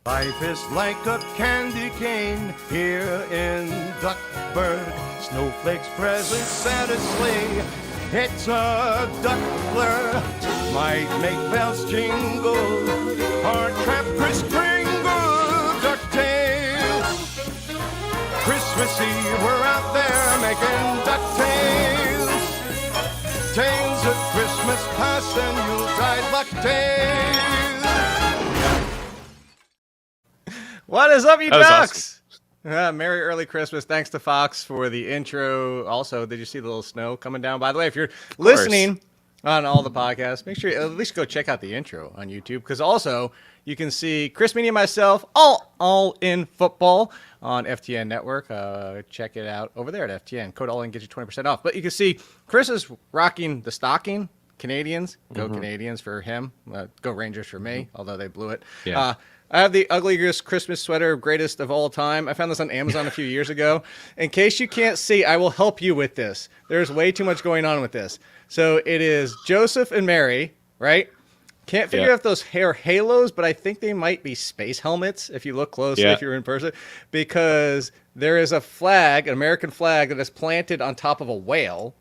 Life is like a candy cane here in Duckburg. Snowflakes present Santa's sleigh. It's a duckler. Might make bells jingle. Or trap Kris Kringle. DuckTales. Christmas Eve, we're out there making DuckTales. Tales of Christmas past and Yuletide bucktails. What is up, you ducks? Awesome. Merry early Christmas. Thanks to Fox for the intro. Also, did you see the little snow coming down? By the way, if you're listening on all the podcasts, make sure you at least go check out the intro on YouTube, because also you can see Chris Meaney and myself all in football on FTN Network. Check it out over there at FTN. Code ALL IN gets you 20% off. But you can see Chris is rocking the stocking. Canadians, go Canadians for him. Go Rangers for me, although they blew it. Yeah. I have the ugliest Christmas sweater, greatest of all time. I found this on Amazon a few years ago. In case you can't see, I will help you with this. There's way too much going on with this. So it is Joseph and Mary, right? Can't figure out if those hair halos, but I think they might be space helmets if you look closely, if you're in person, because there is a flag, an American flag, that is planted on top of a whale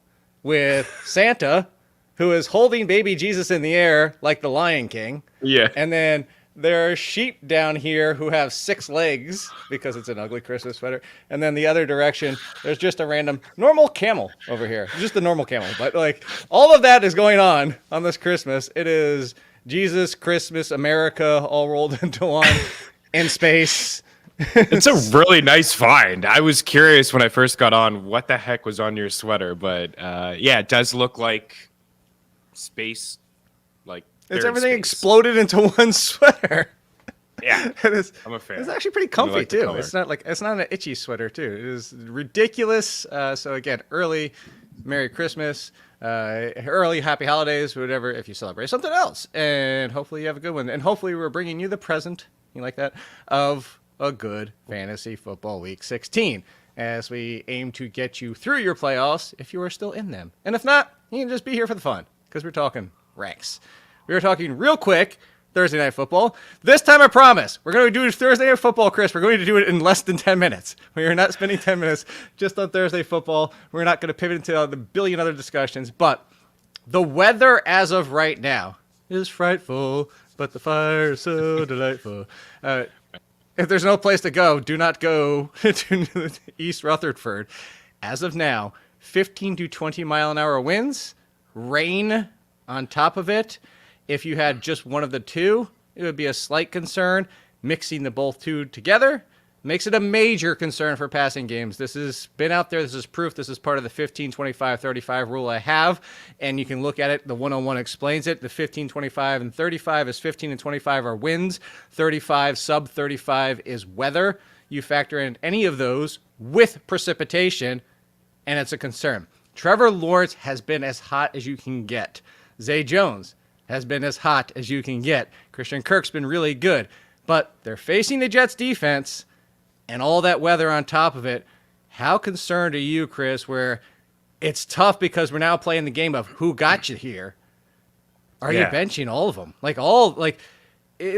with Santa, who is holding baby Jesus in the air like the Lion King. Yeah. And then there are sheep down here who have 6 legs because it's an ugly Christmas sweater. And then the other direction, there's just a random normal camel over here. Just a normal camel. But like all of that is going on this Christmas. It is Jesus, Christmas, America all rolled into one in space. It's a really nice find. I was curious when I first got on what the heck was on your sweater, but yeah, it does look like space, like it's everything exploded into one sweater. Yeah, I'm a fan. It's actually pretty comfy like too. It's not an itchy sweater too. It is ridiculous. So again, early Merry Christmas, early Happy Holidays, whatever. If you celebrate something else, and hopefully you have a good one. And hopefully we're bringing you the present, you like that, of a good fantasy football week 16, as we aim to get you through your playoffs if you are still in them. And if not, you can just be here for the fun, because we're talking ranks. We were talking real quick Thursday Night Football. This time, I promise, we're going to do Thursday Night Football, Chris. We're going to do it in less than 10 minutes. We are not spending 10 minutes just on Thursday football. We're not going to pivot into the billion other discussions. But the weather as of right now is frightful, but the fire is so delightful. If there's no place to go, do not go to East Rutherford. As of now, 15 to 20 mile an hour winds, rain on top of it. If you had just one of the two, it would be a slight concern. Mixing the both two together makes it a major concern for passing games. This has been out there. This is proof. This is part of the 15, 25, 35 rule I have. And you can look at it. The 101 explains it. The 15, 25, and 35 is 15 and 25 are winds. 35, sub 35 is weather. You factor in any of those with precipitation, and it's a concern. Trevor Lawrence has been as hot as you can get. Zay Jones has been as hot as you can get. Christian Kirk's been really good. But they're facing the Jets defense and all that weather on top of it. How concerned are you, Chris, where it's tough because we're now playing the game of who got you here? Are you benching all of them? We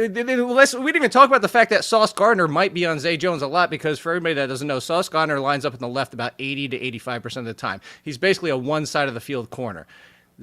didn't even talk about the fact that Sauce Gardner might be on Zay Jones a lot, because for everybody that doesn't know, Sauce Gardner lines up in the left about 80 to 85% of the time. He's basically a one side of the field corner.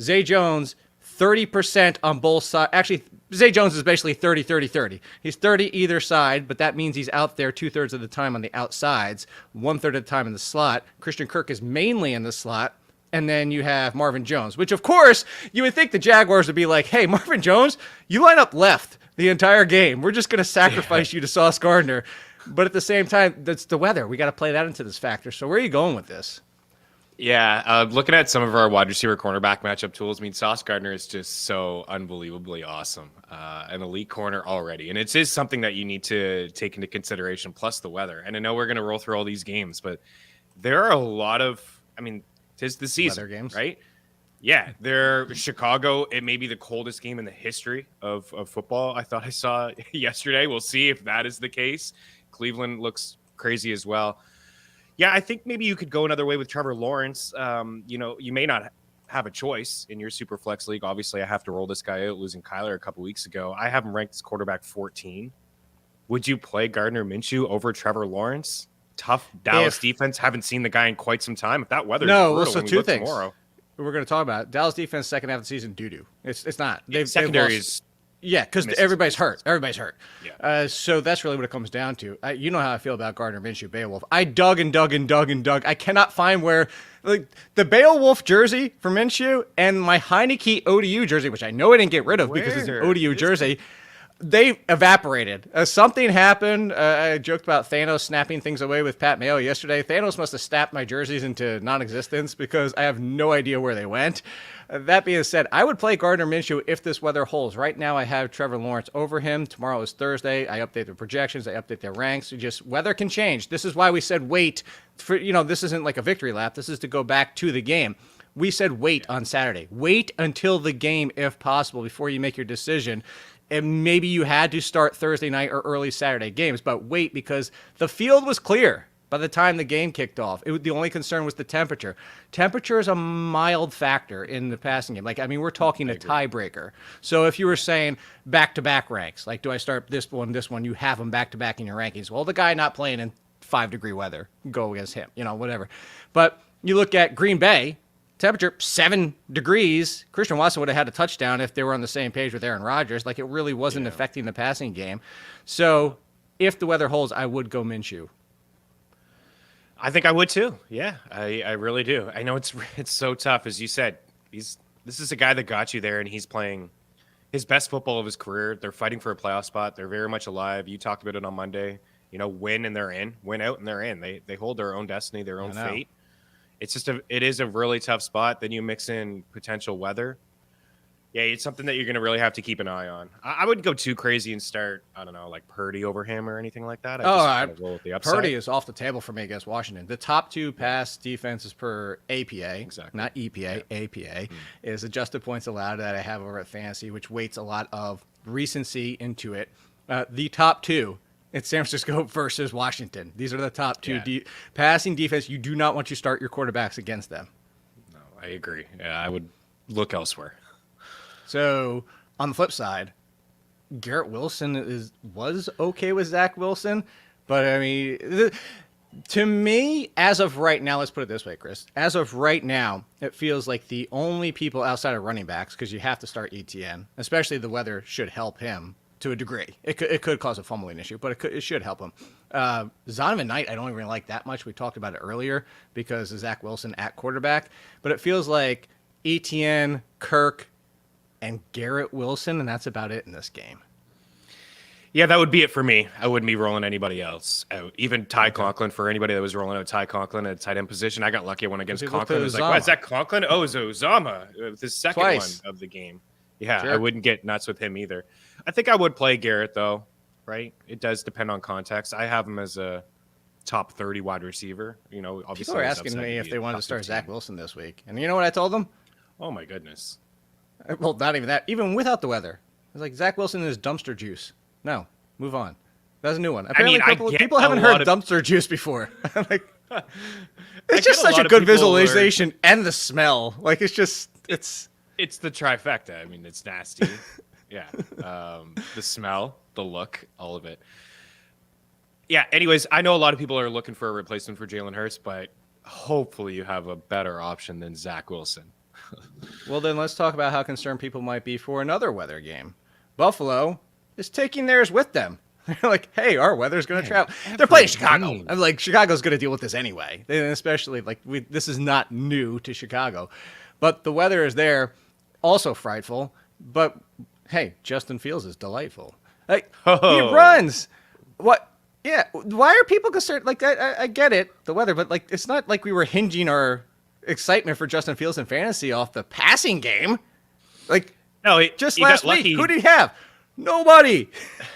Zay Jones, 30% on both sides. Actually, Zay Jones is basically 30-30-30. He's 30 either side, but that means he's out there 2/3 of the time on the outsides, 1/3 of the time in the slot. Christian Kirk is mainly in the slot. And then you have Marvin Jones, which, of course, you would think the Jaguars would be like, hey, Marvin Jones, you line up left the entire game. We're just going to sacrifice you to Sauce Gardner. But at the same time, that's the weather. We got to play that into this factor. So where are you going with this? Yeah, looking at some of our wide receiver cornerback matchup tools, I mean, Sauce Gardner is just so unbelievably awesome. An elite corner already. And it is something that you need to take into consideration, plus the weather. And I know we're going to roll through all these games, but there are a lot of, I mean, 'tis the season, weather games, right? Yeah, they're Chicago. It may be the coldest game in the history of football. I thought I saw yesterday. We'll see if that is the case. Cleveland looks crazy as well. Yeah, I think maybe you could go another way with Trevor Lawrence. You may not have a choice in your super flex league. Obviously, I have to roll this guy out, losing Kyler a couple weeks ago. I have him ranked as quarterback 14, Would you play Gardner Minshew over Trevor Lawrence? Tough Dallas defense. Haven't seen the guy in quite some time. If that weather is brutal, so when we two look things. tomorrow. We're going to talk about it. Dallas defense second half of the season doo-doo. It's not. Secondary is yeah, because everybody's hurt. Everybody's hurt. Yeah. So that's really what it comes down to. You know how I feel about Gardner Minshew, Beowulf. I dug and dug and dug and dug. I cannot find where like the Beowulf jersey for Minshew and my Heineke ODU jersey, which I know I didn't get rid of because it's an ODU jersey. They evaporated. Something happened. I joked about Thanos snapping things away with Pat Mayo yesterday. Thanos must have snapped my jerseys into non-existence because I have no idea where they went. That being said, I would play Gardner Minshew if this weather holds. Right now, I have Trevor Lawrence over him. Tomorrow is Thursday. I update the projections. I update their ranks. Just weather can change. This is why we said wait. For this isn't like a victory lap. This is to go back to the game. We said wait on Saturday. Wait until the game, if possible, before you make your decision. And maybe you had to start Thursday night or early Saturday games, but wait, because the field was clear by the time the game kicked off. The only concern was the temperature. Temperature is a mild factor in the passing game. We're talking a tiebreaker. So if you were saying back-to-back ranks, like, do I start this one, you have them back-to-back in your rankings. Well, the guy not playing in 5-degree weather, go against him, whatever. But you look at Green Bay, temperature 7 degrees. Christian Watson would have had a touchdown if they were on the same page with Aaron Rodgers. Like, it really wasn't affecting the passing game. So if the weather holds, I would go Minshew. I think I would too. Yeah, I really do. I know it's so tough, as you said. This is a guy that got you there, and he's playing his best football of his career. They're fighting for a playoff spot. They're very much alive. You talked about it on Monday. Win and they're in. Win out and they're in. They hold their own destiny, their own fate. It is a really tough spot. Then you mix in potential weather. Yeah, it's something that you're going to really have to keep an eye on. I wouldn't go too crazy and start, I don't know, like Purdy over him or anything like that. Roll with the upside. Purdy is off the table for me against Washington. The top 2 pass defenses per APA, not EPA, APA, is adjusted points allowed that I have over at Fantasy, which weights a lot of recency into it. The top 2. It's San Francisco versus Washington. These are the top 2 passing defense. You do not want to start your quarterbacks against them. No, I agree. Yeah, I would look elsewhere. So on the flip side, Garrett Wilson was okay with Zach Wilson, but to me, as of right now, let's put it this way, Chris. As of right now, it feels like the only people outside of running backs, because you have to start ETN, especially the weather should help him to a degree. It could cause a fumbling issue, but it should help him. Zonovan Knight, I don't even like that much. We talked about it earlier because of Zach Wilson at quarterback, but it feels like ETN, Kirk, and Garrett Wilson, and that's about it in this game. Yeah, that would be it for me. I wouldn't be rolling anybody else out. Even Ty Conklin, for anybody that was rolling out Ty Conklin at tight end position. I got lucky one against Conklin. I was like, what, is that Conklin? Oh, it's Uzama, the second one of the game. Yeah, sure. I wouldn't get nuts with him either. I think I would play Garrett, though, right? It does depend on context. I have him as a top 30 wide receiver. Obviously. People are asking me if they wanted to start Zach Wilson this week. And you know what I told them? Oh, my goodness. Well, not even that. Even without the weather. It's like Zach Wilson is dumpster juice. No, move on. That's a new one. Apparently, people haven't heard dumpster juice before. It's just such a good visualization and the smell. Like, it's the trifecta. It's nasty. Yeah. The smell, the look, all of it. Yeah. Anyways, I know a lot of people are looking for a replacement for Jalen Hurts, but hopefully you have a better option than Zach Wilson. Well, then let's talk about how concerned people might be for another weather game. Buffalo is taking theirs with them. They're like, hey, our weather's going to travel. They're playing Chicago. Chicago's going to deal with this anyway. And especially, this is not new to Chicago. But the weather is there, also frightful. But, hey, Justin Fields is delightful. He runs. What? Yeah, why are people concerned? I get it, the weather, but, it's not like we were hinging our excitement for Justin Fields in fantasy off the passing game. Just last week, who did he have? Nobody.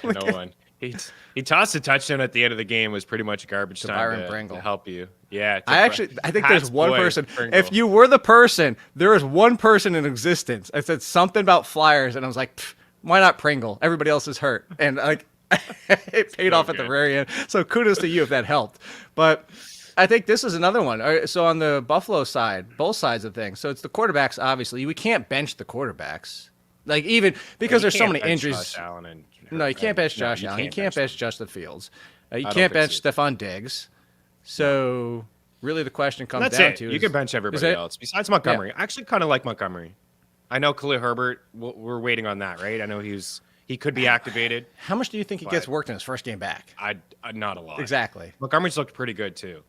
No one. He tossed a touchdown at the end of the game. Was pretty much garbage time to help you. Yeah. I think there's one person. Pringle. If you were the person, there is one person in existence. I said something about Flyers, and I was like, why not Pringle? Everybody else is hurt. And it paid off at the very end. So kudos to you if that helped. But I think this is another one. So on the Buffalo side, both sides of things. So it's the quarterbacks, obviously. We can't bench the quarterbacks. Even because there's so many injuries. Josh Allen and No, you can't bench Josh Allen. You can't bench Justin Fields. You can't bench Stephon Diggs. So really the question comes down to you can bench everybody else besides Montgomery. I actually kind of like Montgomery. I know Khalil Herbert, we're waiting on that, right? I know he could be activated. How much do you think he gets worked in his first game back? Not a lot. Exactly. Montgomery's looked pretty good too.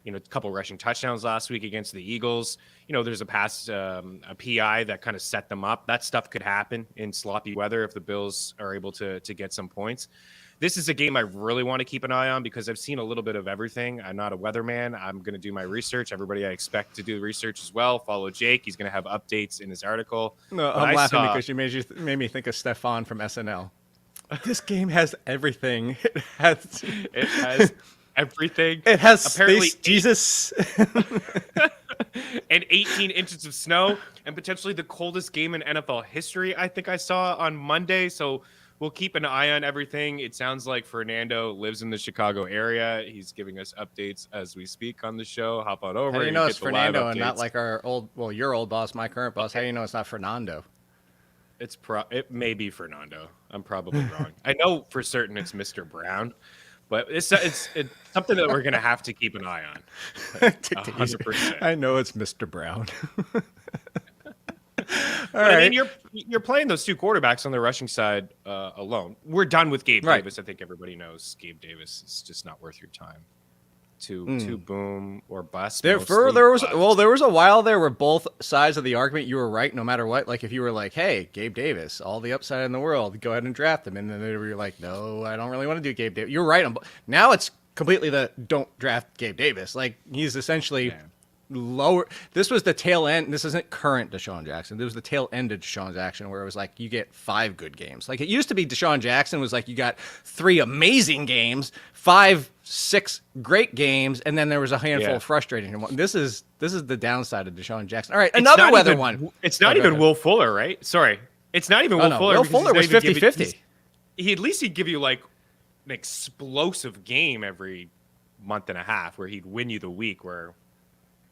A couple rushing touchdowns last week against the Eagles. There's a PI that kind of set them up. That stuff could happen in sloppy weather if the Bills are able to get some points. This is a game I really want to keep an eye on because I've seen a little bit of everything. I'm not a weatherman. I'm going to do my research. Everybody I expect to do research as well. Follow Jake. He's going to have updates in his article. No, I'm laughing because you made me think of Stefan from SNL. This game has everything. It has everything. It has apparently Space Jesus. And 18 inches of snow and potentially the coldest game in NFL history, I think I saw on Monday. So we'll keep an eye on everything. It sounds like Fernando lives in the Chicago area. He's giving us updates as we speak on the show. Hop on over. How do you know it's Fernando and not like your old boss, my current boss? How do you know it's not Fernando? It may be Fernando. I'm probably wrong. I know for certain it's Mr. Brown, but it's something that we're going to have to keep an eye on. 100%. I know it's Mr. Brown. All right. I mean, you're playing those two quarterbacks on the rushing side alone. We're done with Gabe Davis. I think everybody knows Gabe Davis is just not worth your time. To boom or bust. There was a while there where both sides of the argument you were right no matter what. Like if you were like, hey, Gabe Davis, all the upside in the world, go ahead and draft him. And then they were like, no, I don't really want to do Gabe Davis. You're right. Now it's completely the don't draft Gabe Davis. Like he's essentially lower. This was the tail end. This isn't current Deshaun Jackson. This was the tail end of Deshaun Jackson where it was like you get 5 good games. Like it used to be Deshaun Jackson was like you got 3 amazing games, 5, 6 great games, and then there was a handful of frustrating ones. This is the downside of Deshaun Jackson. All right, another weather one. It's not even Will Fuller, right? Sorry. It's not even Will Fuller. Will Fuller was 50-50. He'd give you like an explosive game every month and a half where he'd win you the week where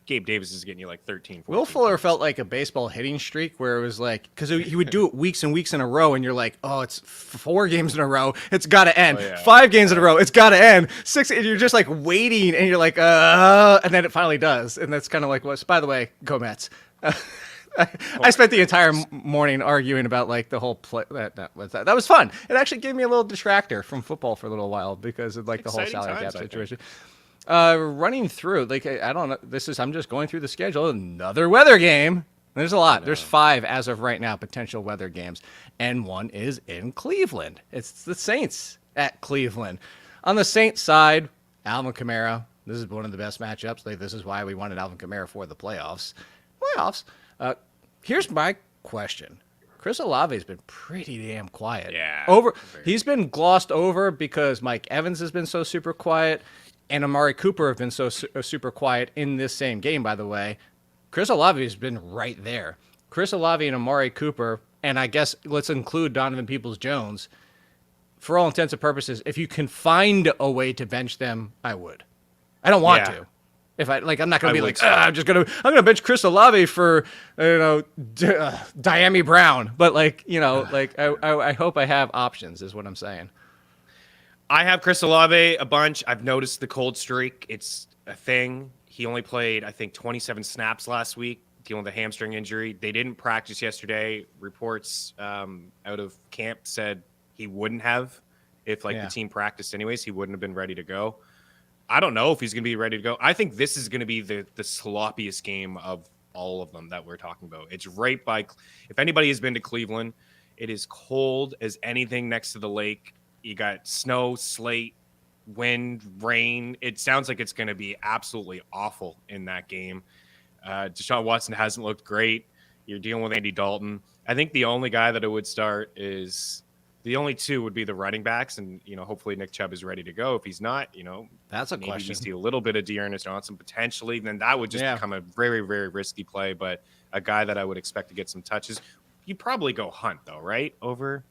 Gabe Davis is getting you like 13. Will Fuller felt like a baseball hitting streak where it was like, because he would do it weeks and weeks in a row, and you're like, oh, it's 4 games in a row, it's got to end. 5 games in a row, it's got to end. 6, and you're just like waiting, and you're like, and then it finally does. And that's kind of like what's, by the way, go Mets. I spent the entire morning arguing about like the whole play. That was fun. It actually gave me a little distractor from football for a little while because of like the whole salary cap situation. Running through, like I don't know. I'm just going through the schedule. Another weather game. There's a lot. There's 5 as of right now potential weather games, and one is in Cleveland. It's the Saints at Cleveland. On the Saints side, Alvin Kamara. This is one of the best matchups. Like, this is why we wanted Alvin Kamara for the playoffs. Here's my question. Chris Olave has been pretty damn quiet. Yeah. He's been glossed over because Mike Evans has been so super quiet. And Amari Cooper have been so super quiet in this same game, by the way. Chris Olave has been right there. Chris Olave and Amari Cooper, and I guess let's include Donovan Peoples-Jones. For all intents and purposes, if you can find a way to bench them, I would. I don't want to. If I'm not going to be like, I'm gonna bench Chris Olave for Diami Brown. But I hope I have options, is what I'm saying. I have Chris Olave a bunch. I've noticed the cold streak. It's a thing. He only played, I think, 27 snaps last week, dealing with a hamstring injury. They didn't practice yesterday. Reports out of camp said he wouldn't have. If the team practiced anyways, he wouldn't have been ready to go. I don't know if he's going to be ready to go. I think this is going to be the sloppiest game of all of them that we're talking about. It's right by – if anybody has been to Cleveland, it is cold as anything next to the lake. You got snow, slate, wind, rain. It sounds like it's going to be absolutely awful in that game. Deshaun Watson hasn't looked great. You're dealing with Andy Dalton. I think the only guy that it would start is the only 2 would be the running backs, and hopefully Nick Chubb is ready to go. If he's not, that's a maybe question. You see a little bit of Dearness Johnson potentially. Then that would just become a very, very risky play. But a guy that I would expect to get some touches. You probably go Hunt though, right? Over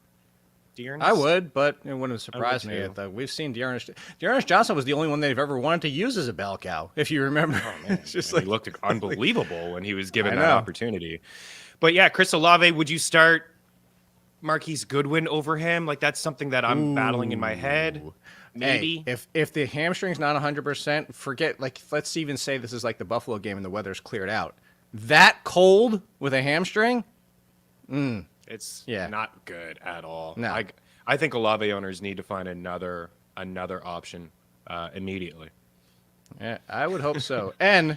Dearness? I would, but it wouldn't surprise me. We've seen Dearness. Dearness Johnson was the only one they've ever wanted to use as a bell cow, if you remember. Oh, man. He looked unbelievable when he was given that opportunity. But yeah, Chris Olave, would you start Marquise Goodwin over him? Like, that's something that I'm battling in my head. Maybe. Hey, if the hamstring's not 100%, forget, like, let's even say this is like the Buffalo game and the weather's cleared out. That cold with a hamstring? It's not good at all. No. I think Olave owners need to find another option immediately. Yeah, I would hope so. And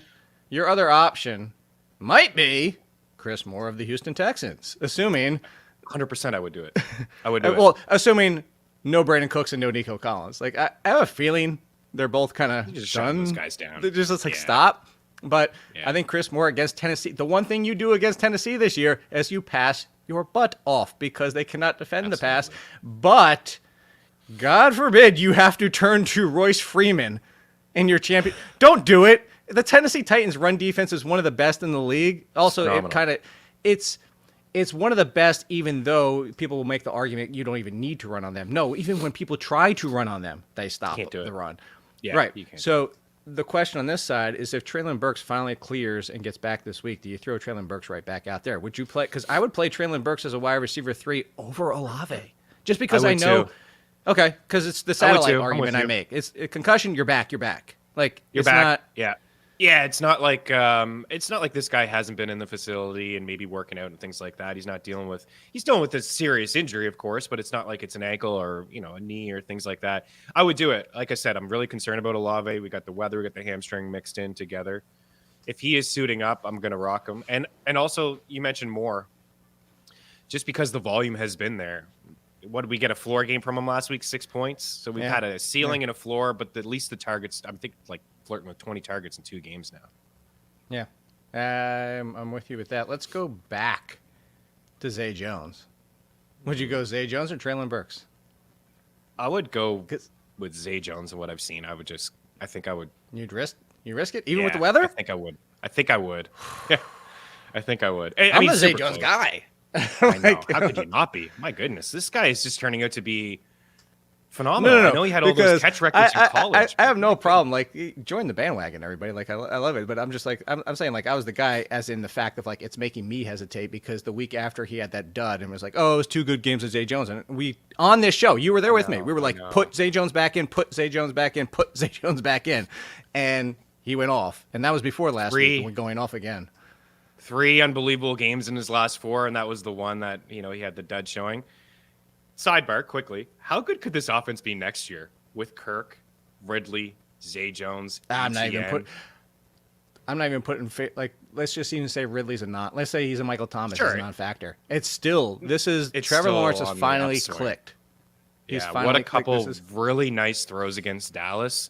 your other option might be Chris Moore of the Houston Texans, assuming 100% I would do it. I would do it. well, assuming no Brandon Cooks and no Nico Collins. Like, I have a feeling they're both kind of just done. shutting those guys down. They're just like, stop. But Yeah. I think Chris Moore against Tennessee, the one thing you do against Tennessee this year is you pass your butt off because they cannot defend the pass. But God forbid you have to turn to Royce Freeman in your champion. Don't do it. The Tennessee Titans run defense is one of the best in the league. Also, it's one of the best, even though people will make the argument you don't even need to run on them. No, even when people try to run on them, they stop the run. Yeah, right. you can't. So the question on this side is, if Treylon Burks finally clears and gets back this week, do you throw Treylon Burks right back out there? Would you play? Because I would play Treylon Burks as a wide receiver 3 over Olave, just because I know. Too. Okay, because it's the satellite too. argument I make. It's a concussion. You're back. Like, You're it's back. not. Yeah. It's not like this guy hasn't been in the facility and maybe working out and things like that. He's dealing with a serious injury, of course, but it's not like it's an ankle or a knee or things like that. I would do it. Like I said, I'm really concerned about Olave. We got the weather, we got the hamstring mixed in together. If he is suiting up, I'm gonna rock him. And also, you mentioned Moore, just because the volume has been there. What did we get a floor game from him last week? 6 points. So we've had a ceiling and a floor, but at least the targets, I think, like flirting with 20 targets in 2 games now. Yeah. I'm with you with that. Let's go back to Zay Jones. Would you go Zay Jones or Treylon Burks? I would go with Zay Jones and what I've seen. I think I would. You risk it? Even with the weather? I think I would. I think I would. I'm a Zay Jones guy. I know. How could you not be? My goodness, this guy is just turning out to be phenomenal. No. I know he had all those catch records in college. I have no problem. Like, join the bandwagon, everybody. Like, I love it. But I'm just like, I'm saying, like, I was the guy, as in the fact of, like, it's making me hesitate because the week after he had that dud and was like, oh, it was 2 good games of Zay Jones. And we, on this show, you were there with me. We were like, put Zay Jones back in, put Zay Jones back in, put Zay Jones back in. And he went off. And that was before last week, and going off again. 3 unbelievable games in his last 4, and that was the one that, he had the dud showing. Sidebar, quickly. How good could this offense be next year with Kirk, Ridley, Zay Jones, I'm not even putting, like, let's just even say Ridley's let's say he's a Michael Thomas, he's a non-factor. It's still, Trevor Lawrence has finally clicked. What a couple really nice throws against Dallas.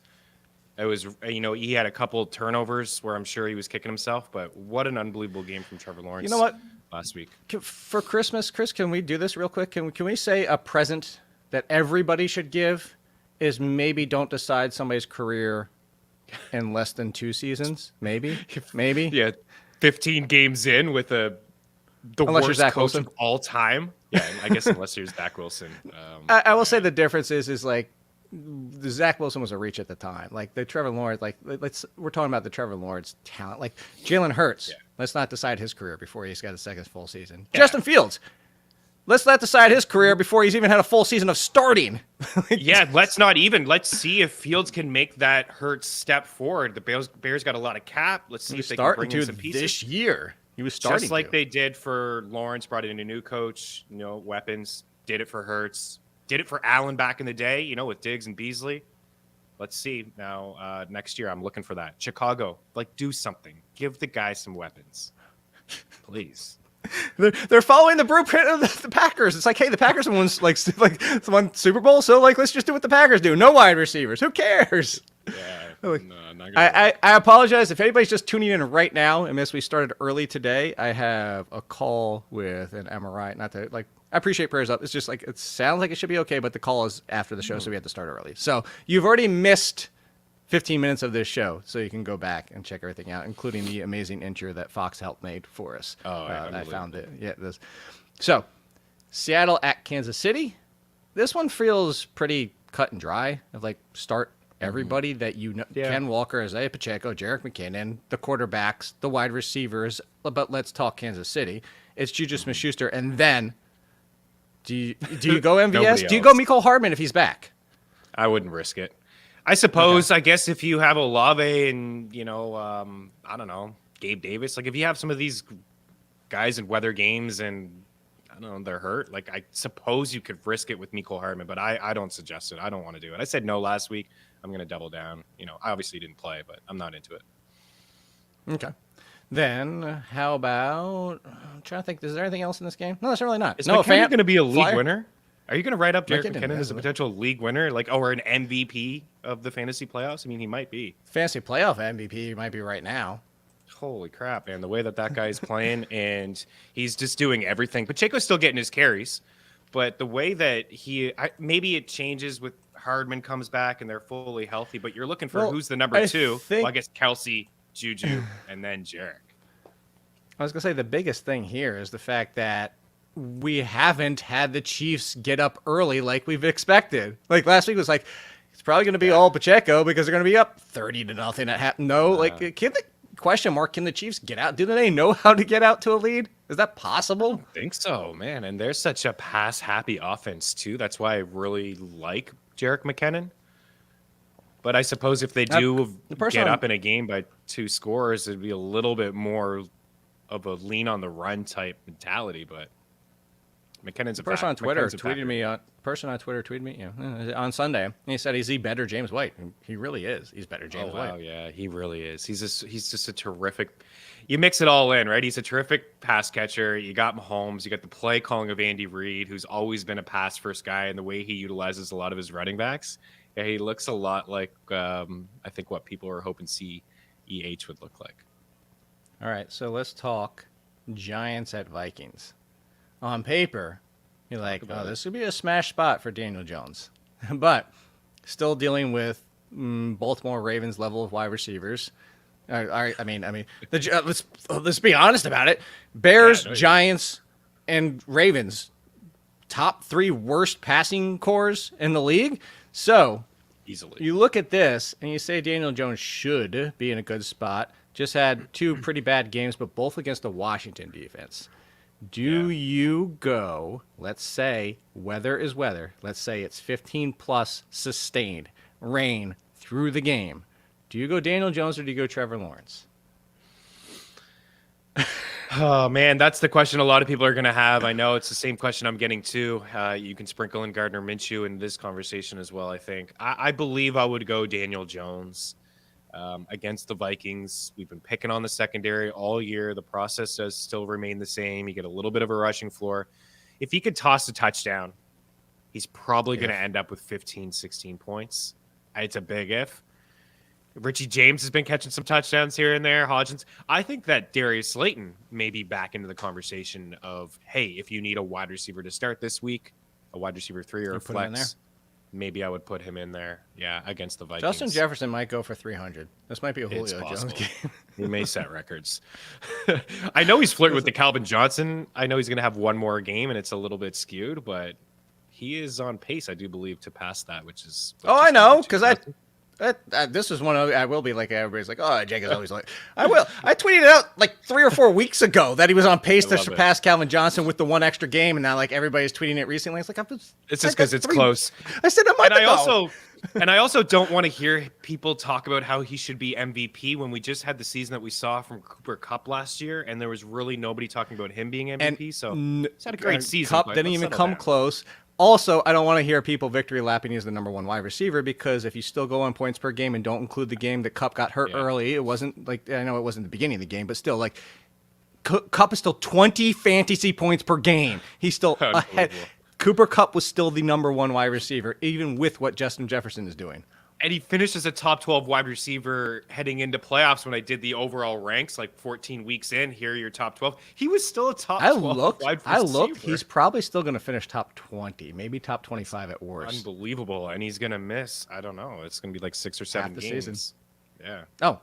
It was, he had a couple turnovers where I'm sure he was kicking himself, but what an unbelievable game from Trevor Lawrence. You know what? Last week. For Christmas, Chris, can we do this real quick? Can we say a present that everybody should give is maybe don't decide somebody's career in less than 2 seasons? Maybe? Yeah, 15 games in with the unless worst Zach coach Wilson. of all time. Yeah, I guess unless you're Zach Wilson. I will say the difference is like, the Zach Wilson was a reach at the time. Like the Trevor Lawrence, like we're talking about the Trevor Lawrence talent. Like Jalen Hurts, let's not decide his career before he's got a second full season. Yeah. Justin Fields, let's not decide his career before he's even had a full season of starting. Let's see if Fields can make that Hurts step forward. The Bears got a lot of cap. Let's see if they can bring in some pieces this year. He was starting just like they did for Lawrence. Brought in a new coach, weapons. Did it for Hurts. Did it for Allen back in the day, with Diggs and Beasley. Let's see now. Next year, I'm looking for that. Chicago, do something. Give the guy some weapons, please. They're following the blueprint of the Packers. It's like, hey, the Packers won won Super Bowl, so let's just do what the Packers do. No wide receivers. Who cares? Yeah. I apologize if anybody's just tuning in right now and missed. We started early today. I have a call with an MRI. Not to I appreciate prayers up. It's just it sounds like it should be okay, but the call is after the show, so we have to start early. So you've already missed 15 minutes of this show, so you can go back and check everything out, including the amazing intro that Fox helped made for us. I found it. Yeah, this. So Seattle at Kansas City. This one feels pretty cut and dry. Of start everybody that you know: Ken Walker, Isaiah Pacheco, Jerick McKinnon, the quarterbacks, the wide receivers. But let's talk Kansas City. It's Juju Smith-Schuster, and then Do you go MVS? Nobody Do you go else. Mecole Hardman if he's back? I wouldn't risk it. I suppose. I guess if you have Olave and I don't know, Gabe Davis. Like if you have some of these guys in weather games and I don't know they're hurt. Like I suppose you could risk it with Mecole Hardman, but I don't suggest it. I don't want to do it. I said no last week. I'm going to double down. I obviously didn't play, but I'm not into it. Okay. Then how about? I'm trying to think. Is there anything else in this game? No, that's really not. Is no, McKinnon going to be a league flyer? winner? Are you going to write up Jerick McKinnon McKinnon as a is. potential league winner, or an MVP of the fantasy playoffs? I mean, he might be. Fantasy playoff MVP you might be right now. Holy crap, man! The way that guy is playing, and he's just doing everything. Pacheco's still getting his carries, but the way that maybe it changes with Hardman comes back and they're fully healthy. But you're looking for who's the number two? Well, I guess Kelsey, Juju, and then Jerick. I was gonna say the biggest thing here is the fact that we haven't had the Chiefs get up early like we've expected. Like last week was like, it's probably going to be all Pacheco because they're going to be up 30-0 at half. No, question mark, can the Chiefs get out? Do they know how to get out to a lead? Is that possible? I think so, man. And they're such a pass-happy offense, too. That's why I really like Jerick McKinnon. But I suppose if they do get up in a game by 2 scores, it'd be a little bit more of a lean on the run type mentality, but McKinnon's a person on Twitter tweeted me on Sunday. And he said, "Is he better James White?" And he really is. He's better James White. Oh yeah, he really is. He's just a terrific. You mix it all in, right? He's a terrific pass catcher. You got Mahomes. You got the play calling of Andy Reid, who's always been a pass first guy, and the way he utilizes a lot of his running backs. Yeah, he looks a lot like I think what people are hoping CEH would look like. All right, so let's talk Giants at Vikings. On paper, you're like, this would be a smash spot for Daniel Jones. But still dealing with Baltimore Ravens level of wide receivers. Let's be honest about it. Bears, Giants, and Ravens, top 3 worst passing cores in the league. So Easily. You look at this and you say Daniel Jones should be in a good spot. Just had 2 pretty bad games, but both against the Washington defense. Do you go, let's say, weather is weather. Let's say it's 15-plus sustained rain through the game. Do you go Daniel Jones or do you go Trevor Lawrence? Oh, man, that's the question a lot of people are going to have. I know it's the same question I'm getting too. You can sprinkle in Gardner Minshew in this conversation as well, I think. I believe I would go Daniel Jones. Against the Vikings. We've been picking on the secondary all year. The process does still remain the same. You get a little bit of a rushing floor. If he could toss a touchdown, he's probably going to end up with 15, 16 points. It's a big if. Richie James has been catching some touchdowns here and there. Hodgins. I think that Darius Slayton may be back into the conversation of, hey, if you need a wide receiver to start this week, a wide receiver 3 or a flex, maybe I would put him in there, against the Vikings. Justin Jefferson might go for 300. This might be a Julio Jones game. He may set records. I know he's flirting with the Calvin Johnson. I know he's going to have one more game, and it's a little bit skewed, but he is on pace, I do believe, to pass that, which is... I know, because this is one I will be like, everybody's like, oh, Jake is always like, I will. I tweeted out like 3 or 4 weeks ago that he was on pace to surpass Calvin Johnson with the 1 extra game, and now like everybody's tweeting it recently. It's like, it's just because it's close. I said a month ago. I also don't want to hear people talk about how he should be MVP when we just had the season that we saw from Cooper Kupp last year, and there was really nobody talking about him being MVP. So he's had a great season. Kupp didn't even come close. Also, I don't want to hear people victory lapping as the number 1 wide receiver, because if you still go on points per game and don't include the game that Kupp got hurt early, it wasn't like, I know it wasn't the beginning of the game, but still, like, Kupp is still 20 fantasy points per game. He's still ahead. Cooper Kupp was still the number 1 wide receiver, even with what Justin Jefferson is doing. And he finished as a top 12 wide receiver heading into playoffs when I did the overall ranks, like 14 weeks in. Here, your top 12. He was still a top 12 wide receiver. I looked. He's probably still going to finish top 20, maybe top 25 at worst. Unbelievable. And he's going to miss, I don't know, it's going to be like 6 or 7 games. Season. Yeah. Oh,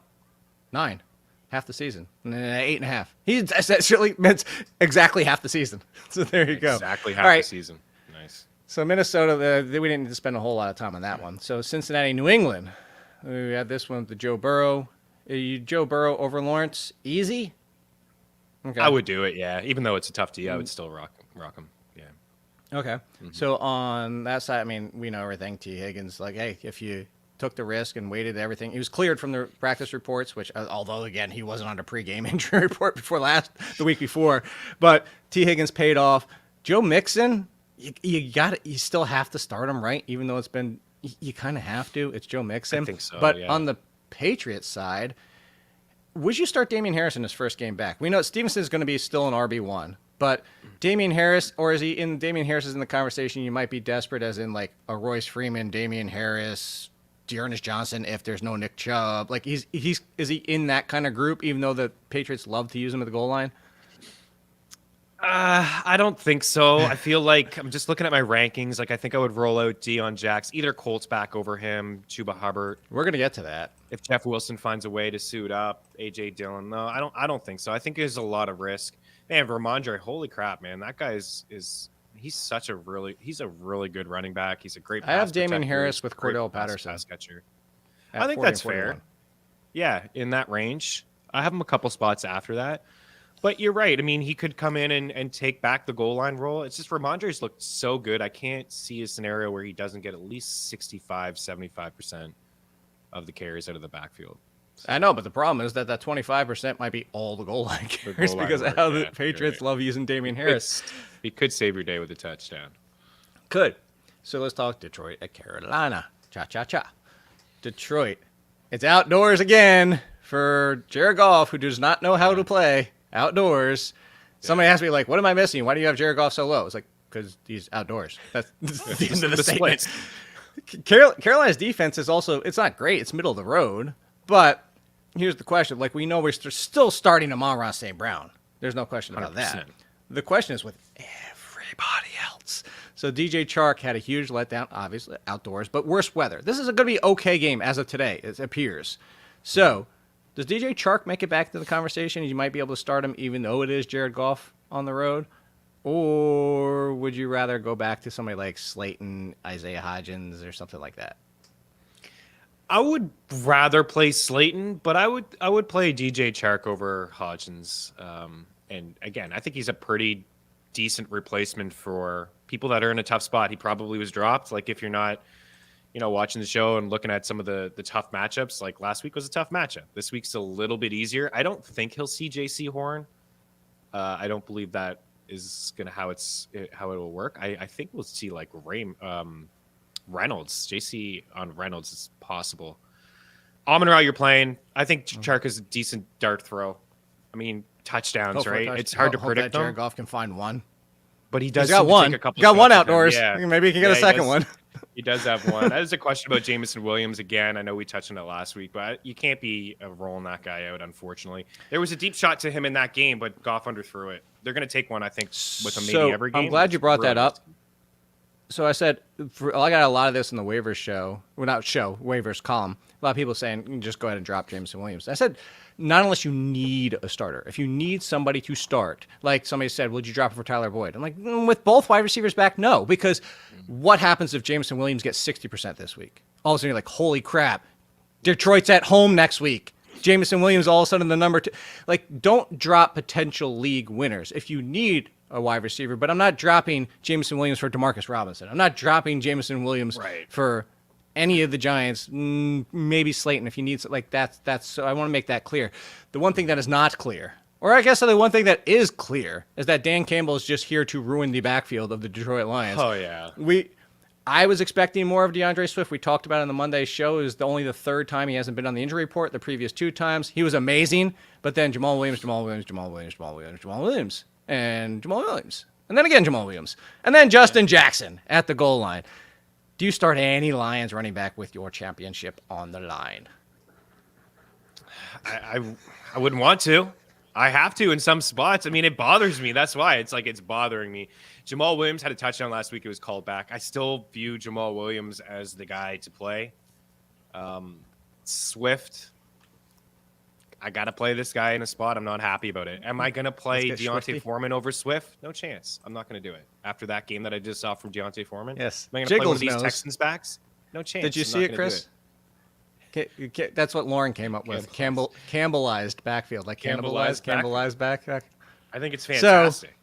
9. Half the season. 8.5. He essentially meant exactly half the season. So there you go. Exactly half the season. Nice. So Minnesota, we didn't need to spend a whole lot of time on that one. So Cincinnati, New England. We had this one with the Joe Burrow. Joe Burrow over Lawrence, easy? Okay. I would do it, yeah. Even though it's a tough D, I would still rock him. Yeah. Okay. So on that side, I mean, we know everything. T. Higgins, like, hey, if you took the risk and waited everything, he was cleared from the practice reports, which, although, again, he wasn't on a pregame injury report the week before. But T. Higgins paid off. Joe Mixon, you still have to start him, right? Even though it's been, you kind of have to. It's Joe Mixon. I think so, But yeah. on the Patriots side, would you start Damian Harris in his first game back? We know Stevenson is going to be still an RB1, but Damian Harris, or is he in? Damian Harris is in the conversation. You might be desperate, as in like a Royce Freeman, Damian Harris, Dearness Johnson. If there's no Nick Chubb, like is he in that kind of group? Even though the Patriots love to use him at the goal line. I don't think so. I feel like I'm just looking at my rankings. Like I think I would roll out Deion Jax, either Colts back over him, Chuba Hubbard. We're gonna get to that. If Jeff Wilson finds a way to suit up, AJ Dillon. No, I don't think so. I think there's a lot of risk. Man, Ramondre, holy crap, man, that guy he's a really good running back. He's a great. I have pass Damian protector. Harris with Great Cordell pass Patterson. catcher. At I think 40 that's and 41. fair. Yeah, in that range. I have him a couple spots after that. But you're right. I mean, he could come in and take back the goal line role. It's just Ramondre's looked so good. I can't see a scenario where he doesn't get at least 65, 75% of the carries out of the backfield. I know, but the problem is that 25% might be all the goal line carries goal line because of work, how yeah, the Patriots right. love using Damian Harris. He could save your day with a touchdown. Could. So let's talk Detroit at Carolina. Cha-cha-cha. Detroit. It's outdoors again for Jared Goff, who does not know how to play outdoors. Somebody asked me, like, what am I missing? Why do you have Jared Goff so low? It's like, because he's outdoors. That's the end of the statement. Carolina's defense is also, it's not great. It's middle of the road. But here's the question. Like, we know we're still starting Amon-Ra St. Brown. There's no question about 100%. that. The question is with everybody else. So DJ Chark had a huge letdown, obviously, outdoors, but worse weather. This is going to be an okay game as of today, it appears. So does DJ Chark make it back to the conversation? You might be able to start him even though it is Jared Goff on the road? Or would you rather go back to somebody like Slayton, Isaiah Hodgins, or something like that? I would rather play Slayton, but I would play DJ Chark over Hodgins. And again, I think he's a pretty decent replacement for people that are in a tough spot. He probably was dropped. Like if you're not, watching the show and looking at some of the tough matchups, like last week was a tough matchup. This week's a little bit easier. I don't think he'll see JC Horn. I don't believe that is gonna how it will work. I think we'll see like Reynolds. JC on Reynolds is possible. Amon-Ra, you're playing. I think Chark is a decent dart throw. I mean, touchdowns, right? It's hard to predict Jared them, Goff can find one. but he does. He's got seem to one. take a couple Got one shots at outdoors. them. Yeah. Maybe he can get a he second does. one. He does have one. That is a question about Jameson Williams again. I know we touched on it last week, but you can't be rolling that guy out, unfortunately. There was a deep shot to him in that game, but Goff underthrew it. They're going to take one, I think, with a maybe every game. I'm glad you brought Really that up. So I said, I got a lot of this in the waivers show. Well, not show, waivers column. A lot of people saying, you can just go ahead and drop Jameson Williams. I said, not unless you need a starter. If you need somebody to start, like somebody said, would you drop it for Tyler Boyd? I'm like, with both wide receivers back, no. Because what happens if Jameson Williams gets 60% this week? All of a sudden, you're like, holy crap. Detroit's at home next week. Jameson Williams all of a sudden the number two. Like, don't drop potential league winners. If you need a wide receiver, but I'm not dropping Jameson Williams for DeMarcus Robinson. I'm not dropping Jameson Williams for any of the Giants. Maybe Slayton if you need, like that's. So I want to make that clear. The one thing that is not clear, or I guess the one thing that is clear, is that Dan Campbell is just here to ruin the backfield of the Detroit Lions. Oh yeah. I was expecting more of DeAndre Swift. We talked about it on the Monday show. It was only the third time he hasn't been on the injury report. The previous two times he was amazing, but then Jamal Williams, and Jamal Williams. And then again, Jamal Williams. And then Justin Jackson at the goal line. Do you start any Lions running back with your championship on the line? I wouldn't want to. I have to in some spots. I mean, it bothers me. That's why it's bothering me. Jamal Williams had a touchdown last week. It was called back. I still view Jamal Williams as the guy to play. Swift, I got to play this guy in a spot. I'm not happy about it. Am I going to play Deontay Foreman over Swift? No chance. I'm not going to do it. After that game that I just saw from Deontay Foreman? Yes. Am I going to play one of these Texans backs? No chance. Did you see it, Chris? That's what Lauren came up with. Campbellized backfield. Like cannibalized back. I think it's fantastic.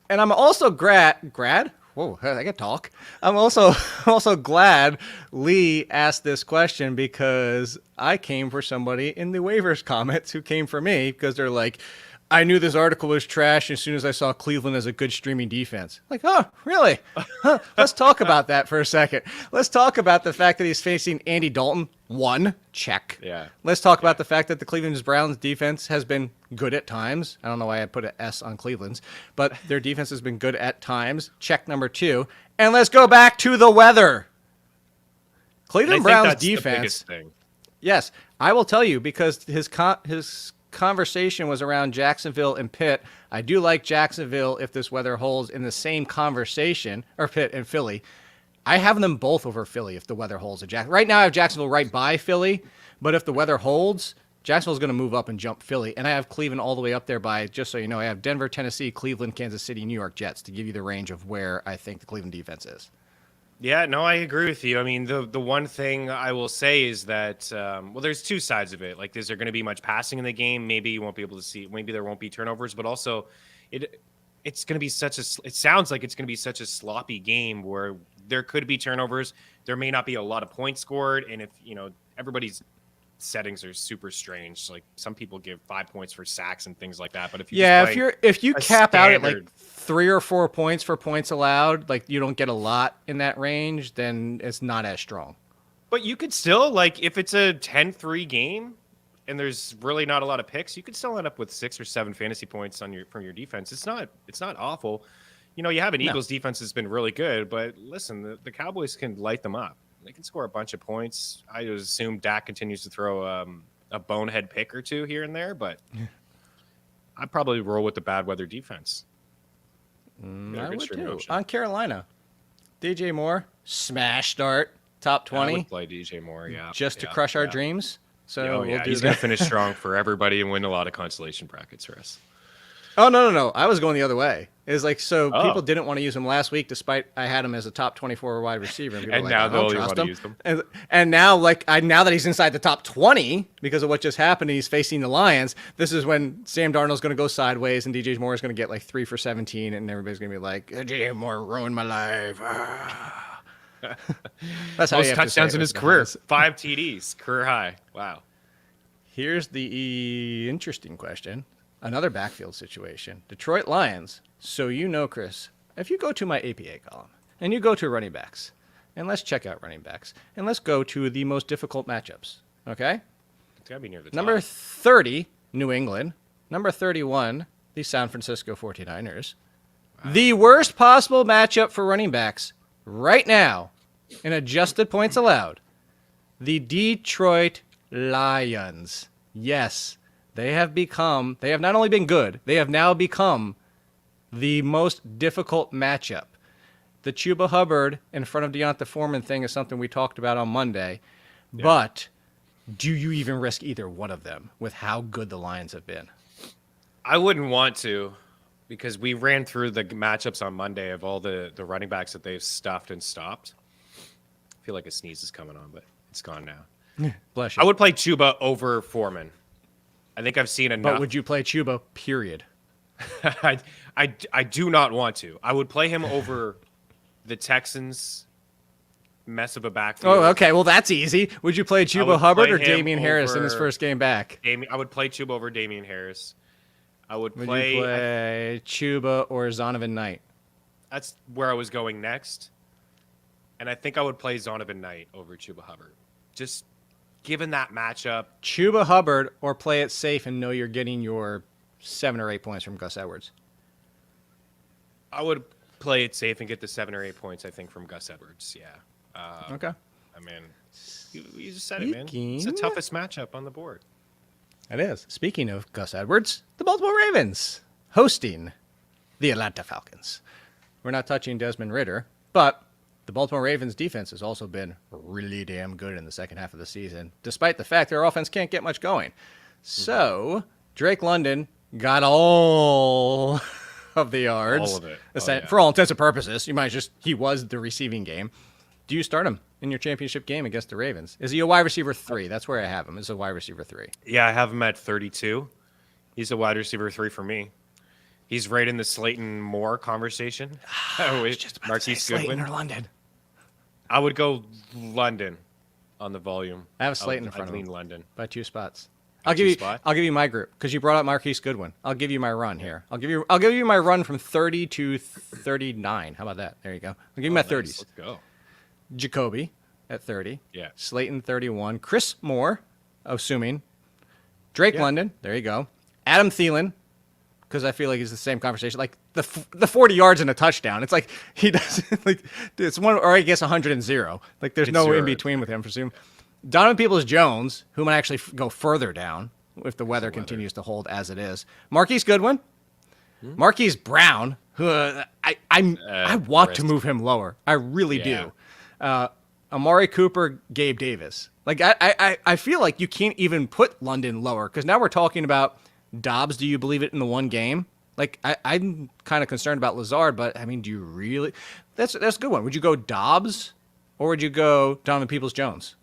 And I'm also Grad. Whoa, I can talk. I'm also glad Lee asked this question because I came for somebody in the waivers comments who came for me because they're like, I knew this article was trash as soon as I saw Cleveland as a good streaming defense. Like, oh, really? Huh. Let's talk about that for a second. Let's talk about the fact that he's facing Andy Dalton. 1, check. Yeah. Let's talk about the fact that the Cleveland Browns defense has been good at times. I don't know why I put an S on Cleveland's, but their defense has been good at times. Check number 2. And let's go back to the weather. Cleveland Browns defense. The biggest thing. Yes, I will tell you because his conversation was around Jacksonville and Pitt. I do like Jacksonville if this weather holds in the same conversation, or Pitt and Philly. I have them both over Philly if the weather holds. Right now I have Jacksonville right by Philly, but if the weather holds, Jacksonville's going to move up and jump Philly. And I have Cleveland all the way up there by, just so you know, I have Denver, Tennessee, Cleveland, Kansas City, New York Jets to give you the range of where I think the Cleveland defense is. Yeah, no, I agree with you. I mean, the one thing I will say is that, well, there's two sides of it. Like, is there going to be much passing in the game? Maybe you won't be able to see. Maybe there won't be turnovers, but also it's going to be it sounds like it's going to be such a sloppy game where there could be turnovers. There may not be a lot of points scored. And if, everybody's settings are super strange. Like some people give 5 points for sacks and things like that. But if you cap out at like 3 or 4 points for points allowed, like you don't get a lot in that range, then it's not as strong. But you could still, like, if it's a 10-3 game and there's really not a lot of picks, you could still end up with 6 or 7 fantasy points from your defense. It's not awful. You have an Eagles defense that's been really good, but listen, the Cowboys can light them up. They can score a bunch of points. I would assume Dak continues to throw a bonehead pick or two here and there, but I'd probably roll with the bad weather defense. I would too. On Carolina, DJ Moore, smash start, top 20. I would play DJ Moore, yeah. Just to crush our dreams. So he's going to finish strong for everybody and win a lot of consolation brackets for us. Oh, no. I was going the other way. It's like, people didn't want to use him last week, despite I had him as a top 24 wide receiver. And now they'll want to use him. And now, now that he's inside the top 20, because of what just happened, he's facing the Lions, this is when Sam Darnold's going to go sideways, and DJ Moore is going to get like 3 for 17, and everybody's going to be like, DJ Moore ruined my life. That's how most touchdowns in his career. 5 TDs, career high. Wow. Here's the interesting question. Another backfield situation. Detroit Lions. So Chris, if you go to my APA column and you go to running backs, and let's check out running backs, and let's go to the most difficult matchups, okay? It's got to be near the top. Number 30, New England. Number 31, the San Francisco 49ers. Wow. The worst possible matchup for running backs right now in adjusted points allowed. The Detroit Lions. Yes. They have not only been good, they have now become the most difficult matchup. The Chuba Hubbard in front of Deonta Foreman thing is something we talked about on Monday. Yeah. But do you even risk either one of them with how good the Lions have been? I wouldn't want to, because we ran through the matchups on Monday of all the running backs that they've stuffed and stopped. I feel like a sneeze is coming on, but it's gone now. Bless you. I would play Chuba over Foreman. I think I've seen enough. But would you play Chuba, period? I do not want to. I would play him over the Texans' mess of a backfield. Oh, okay. Well, that's easy. Would you play Chuba Hubbard or Damian Harris in his first game back? I would play Chuba over Damian Harris. Would you play Chuba or Zonovan Knight? That's where I was going next. And I think I would play Zonovan Knight over Chuba Hubbard. Just given that matchup. Chuba Hubbard or play it safe and know you're getting your 7 or 8 points from Gus Edwards? I would play it safe and get the 7 or 8 points, I think, from Gus Edwards. Yeah. Okay. I mean, you just said it, man. It's the toughest matchup on the board. It is. Speaking of Gus Edwards, the Baltimore Ravens hosting the Atlanta Falcons. We're not touching Desmond Ridder, but the Baltimore Ravens defense has also been really damn good in the second half of the season, despite the fact their offense can't get much going. So Drake London got all of the yards. All of it. For all intents and purposes. He was the receiving game. Do you start him in your championship game against the Ravens? Is he a wide receiver 3? That's where I have him. Is a wide receiver 3. Yeah, I have him at 32. He's a wide receiver 3 for me. He's right in the Slayton Moore conversation. With Just about to Marquise say Slayton Goodwin. or London. I would go London on the volume. I have Slayton in front I'd of lean him London. by 2 spots. By I'll give 2 you. spots? I'll give you my group because you brought up Marquise Goodwin. I'll give you my run here. I'll give you my run from 30 to 39. How about that? There you go. I'll give you my 30s. Nice. Let's go. Jacoby at 30. Yeah. Slayton 31. Chris Moore, assuming. Drake Yeah. London. There you go. Adam Thielen, because I feel like it's the same conversation. Like the 40 yards and a touchdown. It's like he doesn't like it's one or I guess 100 and 0. Like there's It's no in zero. between with him. Presume. Donovan Peoples-Jones, who might actually go further down if the weather continues to hold as it is. Marquise Goodwin. Marquise Brown, who I want to risk. move him lower. I really Yeah. do. Amari Cooper, Gabe Davis. Like I feel like you can't even put London lower because now we're talking about Dobbs. Do you believe it in the one game? Like I'm kind of concerned about Lazard, but I mean, do you really? That's a good one. Would you go Dobbs or would you go Donovan Peoples-Jones?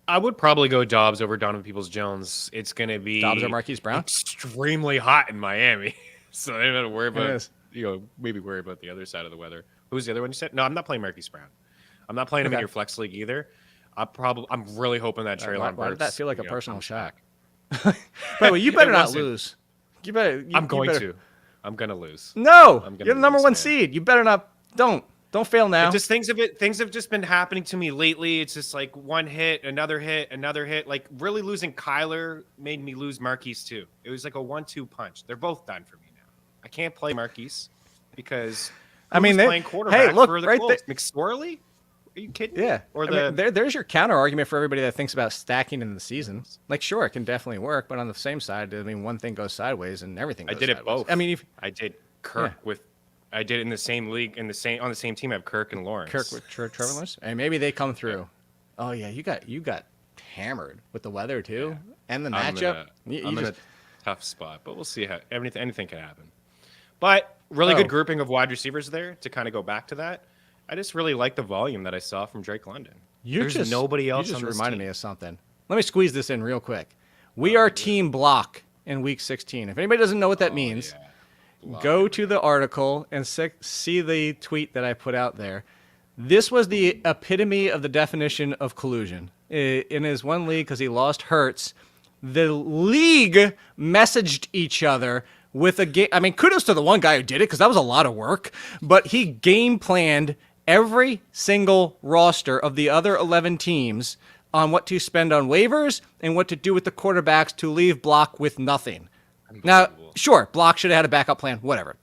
I would probably go Dobbs over Donovan Peoples-Jones. It's going to be Dobbs or Marquise Brown? extremely hot in Miami, so they don't have to worry about is. maybe worry about the other side of the weather. Who's the other one you said? No, I'm not playing Marquise Brown. I'm not playing him in Okay. your flex league either. I'm really hoping that Treylon Why did that Burks, feel like a you know, personal comes shock? back. By the way, you better It not wasn't. lose. You better. I'm going better- to. I'm going to lose. No, I'm gonna you're the number lose, one man. seed. You better not. Don't fail now. Just things have just been happening to me lately. It's just like one hit, another hit, another hit. Like really losing Kyler made me lose Marquise too. It was like a 1-2 punch. They're both done for me now. I can't play Marquise because I mean, who's playing quarterback hey, look, for the right Colts? McSorley? Are you kidding? Yeah. Or I mean, there's your counter argument for everybody that thinks about stacking in the season. Like, sure, it can definitely work, but on the same side, I mean, one thing goes sideways and everything I goes did it sideways. both. I mean, if I did Kirk I did it in the same league on the same team. I have Kirk and Lawrence. Kirk with Trevor Lawrence, and maybe they come through. Oh yeah, you got hammered with the weather too, and the matchup. I'm in a tough spot, but we'll see how anything can happen. But really Oh. good grouping of wide receivers there to kind of go back to that. I just really like the volume that I saw from Drake London. There's nobody else. You just on this reminded team. me of something. Let me squeeze this in real quick. We are team block in week 16. If anybody doesn't know what that means, go to the article and see the tweet that I put out there. This was the epitome of the definition of collusion. In his one league, because he lost Hurts, the league messaged each other with a game. I mean, kudos to the one guy who did it because that was a lot of work. But he game planned every single roster of the other 11 teams on what to spend on waivers and what to do with the quarterbacks to leave block with nothing. Now, sure, block should have had a backup plan, whatever.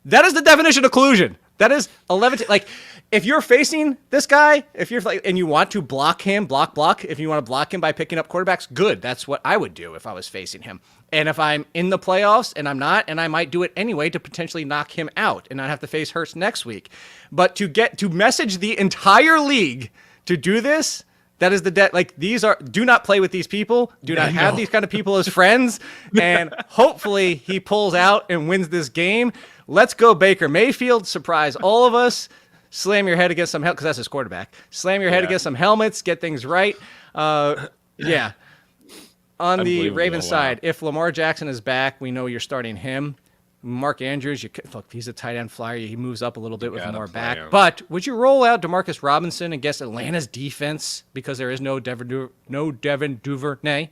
That is the definition of collusion. That is 11. Like, if you're facing this guy, if you're like, and you want to block him, block. If you want to block him by picking up quarterbacks, good. That's what I would do if I was facing him. And if I'm in the playoffs and I'm not, and I might do it anyway to potentially knock him out and not have to face Hurts next week. But to message the entire league to do this, that is the debt. Like, do not play with these people. Do not have these kind of people as friends. And hopefully he pulls out and wins this game. Let's go, Baker Mayfield. Surprise all of us. Slam your head against some helmets, because that's his quarterback. Slam your head against some helmets. Get things right. Yeah. On the Unbelievable. Ravens Wow. side, if Lamar Jackson is back, we know you're starting him. Mark Andrews, look, he's a tight end flyer. He moves up a little bit with gotta Lamar play back. him. But would you roll out Demarcus Robinson against Atlanta's defense because there is no Devin Duvernay?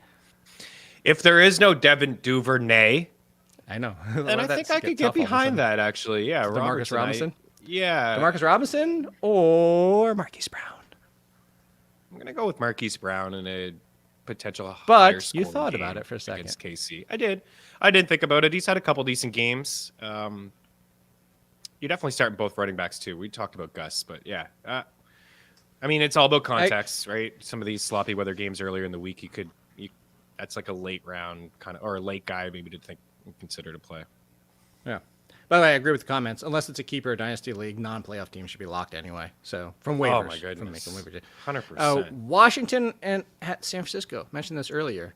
If there is no Devin Duvernay, I know. then I think I could get behind that, actually. Yeah, Demarcus Robinson? Yeah. Demarcus Robinson or Marquise Brown? I'm going to go with Marquise Brown in a potential But higher you scoring thought about game it for a second. against KC. I did. I did think about it. He's had a couple decent games. You definitely start both running backs too. We talked about Gus, but yeah. I mean, it's all about context, right? Some of these sloppy weather games earlier in the week, that's like a late round kind of, or a late guy maybe to consider to play. Yeah. By the way, I agree with the comments. Unless it's a keeper or dynasty league, non-playoff team should be locked anyway. So from waivers. Oh my goodness. From making waivers. 100%. Washington and San Francisco. Mentioned this earlier.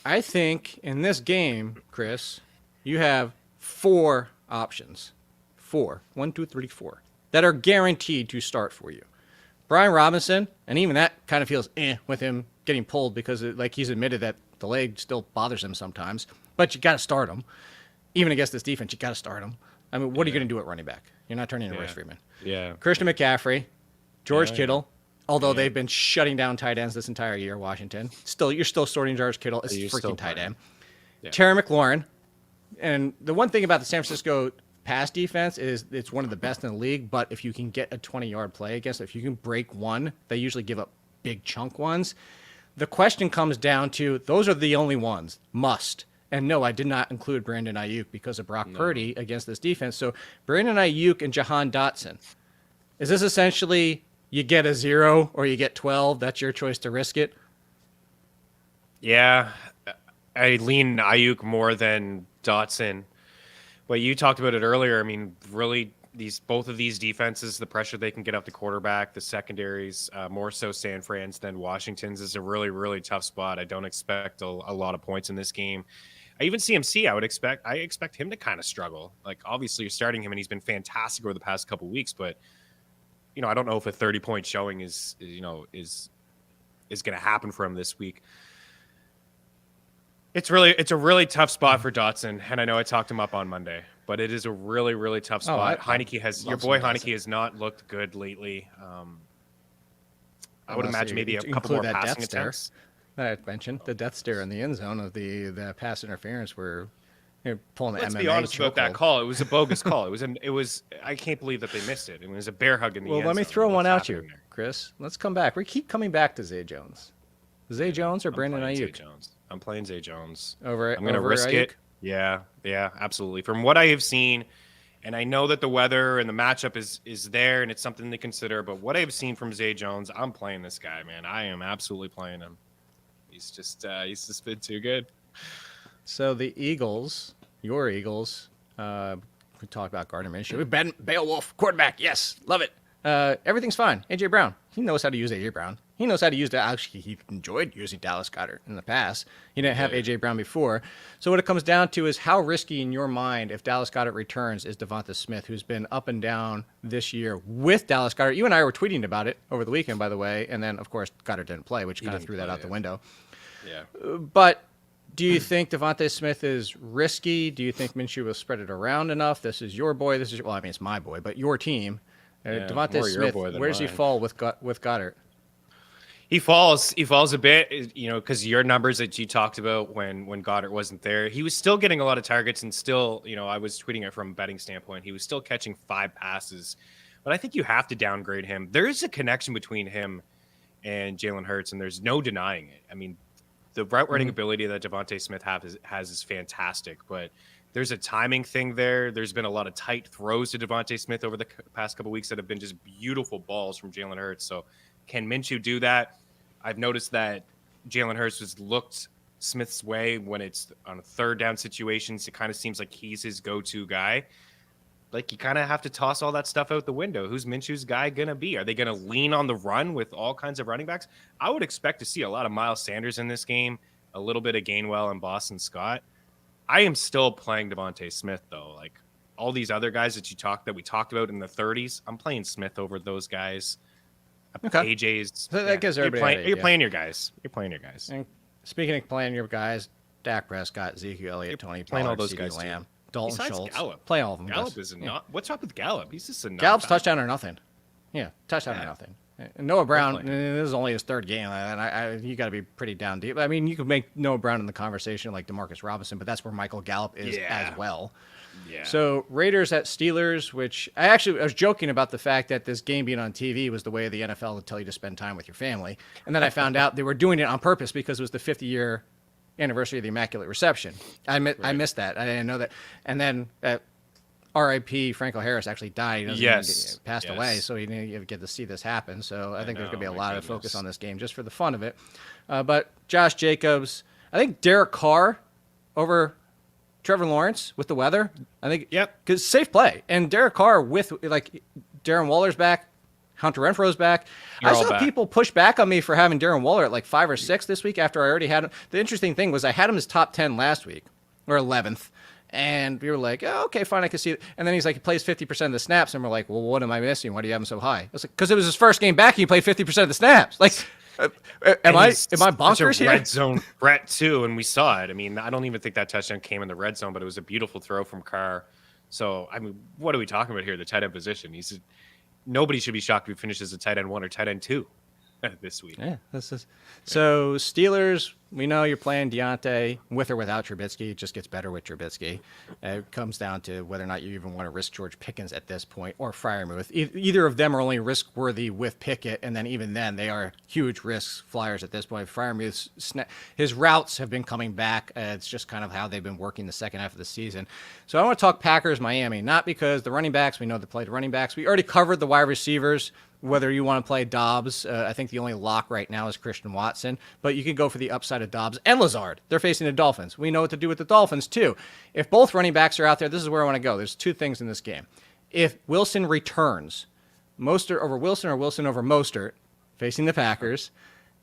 I think in this game, Chris, you have 4 options. 4. 1, 2, 3, 4. That are guaranteed to start for you. Brian Robinson, and even that kind of feels with him getting pulled because he's admitted that the leg still bothers him sometimes. But you got to start him. even against this defense, you got to start him. I mean, what are you going to do at running back? You're not turning into Royce Freeman. Yeah. Christian McCaffrey, George Kittle, although they've been shutting down tight ends this entire year, Washington. You're still sorting George Kittle as freaking tight end. Yeah. Terry McLaurin. And the one thing about the San Francisco pass defense is it's one of the best in the league, but if you can get a 20-yard play against it, if you can break one, they usually give up big chunk ones. The question comes down to, those are the only ones, must. And no, I did not include Brandon Ayuk because of Brock Purdy against this defense. So Brandon Ayuk and Jahan Dotson. Is this essentially you get a 0 or you get 12? That's your choice to risk it? Yeah, I lean Ayuk more than Dotson. But you talked about it earlier. I mean, really, both of these defenses, the pressure they can get up the quarterback, the secondaries, more so San Fran's than Washington's, is a really, really tough spot. I don't expect a lot of points in this game. Even CMC, I expect him to kind of struggle. Like, obviously, you're starting him, and he's been fantastic over the past couple of weeks. But I don't know if a 30-point showing is going to happen for him this week. It's a really tough spot for Dotson, and I know I talked him up on Monday, but it is a really, really tough spot. Your boy Heineke has not looked good lately. I would imagine maybe a couple more passing attempts. That I mentioned, the death stare in the end zone of the pass interference where pulling the Let's MMA be honest chokehold. about that call. It was a bogus call. It was. I can't believe that they missed it. It was a bear hug in the end zone. Well, let me throw one out you, Chris. Let's come back. We keep coming back to Zay Jones. Zay Jones or Brandon Ayuk? I'm playing Zay Jones. I'm going to risk Ayuk? it. Yeah, absolutely. From what I have seen, and I know that the weather and the matchup is there, and it's something to consider. But what I've seen from Zay Jones, I'm playing this guy, man. I am absolutely playing him. He's just been too good. So the Eagles, your Eagles, we talked about Gardner Minshew. Ben Beowulf, quarterback. Yes, love it. Everything's fine. A.J. Brown. He knows how to use A.J. Brown. He knows how to use that. Actually, he enjoyed using Dallas Goedert in the past. He didn't have A.J. Brown before. So what it comes down to is how risky in your mind, if Dallas Goedert returns, is Devonta Smith, who's been up and down this year with Dallas Goedert. You and I were tweeting about it over the weekend, by the way. And then, of course, Goedert didn't play, which kind of threw that out the window. Yeah. But do you think Devonta Smith is risky? Do you think Minshew will spread it around enough? This is your boy. Well, I mean, it's my boy, but your team. Devonta Smith, where does he fall with Goddard? He falls a bit, because your numbers that you talked about when Goddard wasn't there, he was still getting a lot of targets and still, I was tweeting it from a betting standpoint. He was still catching 5 passes, but I think you have to downgrade him. There is a connection between him and Jalen Hurts, and there's no denying it. I mean, the route running ability that Devonta Smith has is fantastic, but there's a timing thing there. There's been a lot of tight throws to Devonta Smith over the past couple of weeks that have been just beautiful balls from Jalen Hurts. So can Minshew do that? I've noticed that Jalen Hurts has looked Smith's way when it's on third down situations. It kind of seems like he's his go-to guy. Like, you kind of have to toss all that stuff out the window. Who's Minshew's guy going to be? Are they going to lean on the run with all kinds of running backs? I would expect to see a lot of Miles Sanders in this game, a little bit of Gainwell and Boston Scott. I am still playing Devonta Smith, though. Like, all these other guys that we talked about in the 30s, I'm playing Smith over those guys. Okay. AJ's. So that gives everybody you're playing your guys. You're playing your guys. And speaking of playing your guys, Dak Prescott, Ezekiel Elliott, Tony playing Pollard, all those CD guys Lamb, too. Dalton Besides Schultz. Gallup. Play all of them. Gallup is not. What's up with Gallup? He's just a Gallup's touchdown or nothing. Yeah, touchdown or nothing. And Noah Brown, this is only his third game, and you got to be pretty down deep. I mean, you could make Noah Brown in the conversation like DeMarcus Robinson, but that's where Michael Gallup is as well. Yeah. So Raiders at Steelers, which I was joking about the fact that this game being on TV was the way of the NFL to tell you to spend time with your family. And then I found out they were doing it on purpose because it was the 50-year anniversary of the Immaculate Reception. I missed that. I didn't know that. And then R.I.P. Franco Harris actually died. He passed away, so you didn't get to see this happen. So I think there's going to be a lot of focus on this game just for the fun of it. But Josh Jacobs, I think Derek Carr over Trevor Lawrence with the weather. I think, because safe play. And Derek Carr with, Darren Waller's back, Hunter Renfro's back. I saw people push back on me for having Darren Waller at 5 or 6 this week after I already had him. The interesting thing was I had him as top 10 last week, or 11th. And we were like, oh, okay, fine, I can see it. And then he's like, he plays 50% of the snaps. And we're like, well, what am I missing? Why do you have him so high? I was like, because it was his first game back and he played 50% of the snaps. Am I He's bonkers such a here? red zone threat too, and we saw it. I mean, I don't even think that touchdown came in the red zone, but it was a beautiful throw from Carr. So, I mean, what are we talking about here? The tight end position. Nobody should be shocked if he finishes a tight end 1 or tight end 2 this week. Yeah, this is so. Steelers, we know you're playing Deontay with or without Trubisky. It just gets better with Trubisky. It comes down to whether or not you even want to risk George Pickens at this point or Freiermuth. Either of them are only risk worthy with Pickett, and then even then they are huge risk flyers at this point. Freiermuth's his routes have been coming back. It's just kind of how they've been working the second half of the season. So I want to talk Packers Miami, not because the running backs, we know they play the running backs. We already covered the wide receivers. Whether you want to play Dobbs, I think the only lock right now is Christian Watson, but you can go for the upside of Dobbs and Lazard. They're facing the Dolphins. We know what to do with the Dolphins, too. If both running backs are out there, this is where I want to go. There's two things in this game. If Wilson returns, Mostert over Wilson or Wilson over Mostert, facing the Packers,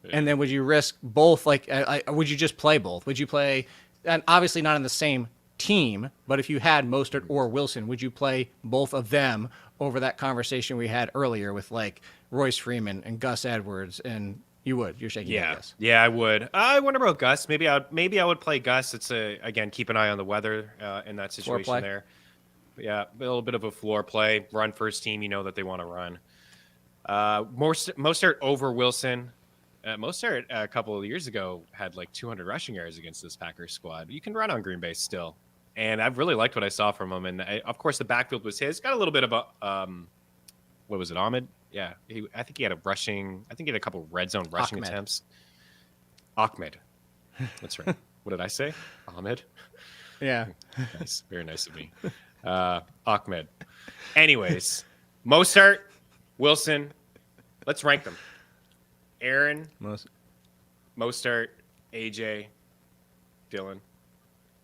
and then would you risk both? Like, would you just play both? Would you play, and obviously not in the same team, but if you had Mostert or Wilson, would you play both of them over that conversation we had earlier with like Royce Freeman and Gus Edwards? And you would. You're shaking your head, yes. Yeah, I would. I wonder about Gus. Maybe I would play Gus. It's again, keep an eye on the weather in that situation there. Yeah, a little bit of a floor play. Run first team, you know that they want to run. Mostert over Wilson. Mostert a couple of years ago had like 200 rushing yards against this Packers squad. You can run on Green Bay still. And I really liked what I saw from him. And of course, the backfield was his. Got a little bit of a, what was it, Ahmed? Yeah, I think he had a couple red zone rushing attempts. Ahmed. That's right. What did I say? Ahmed? Yeah. Nice. Very nice of me. Ahmed. Anyways, Mostert, Wilson. Let's rank them. Aaron, Mostert, AJ, Dylan,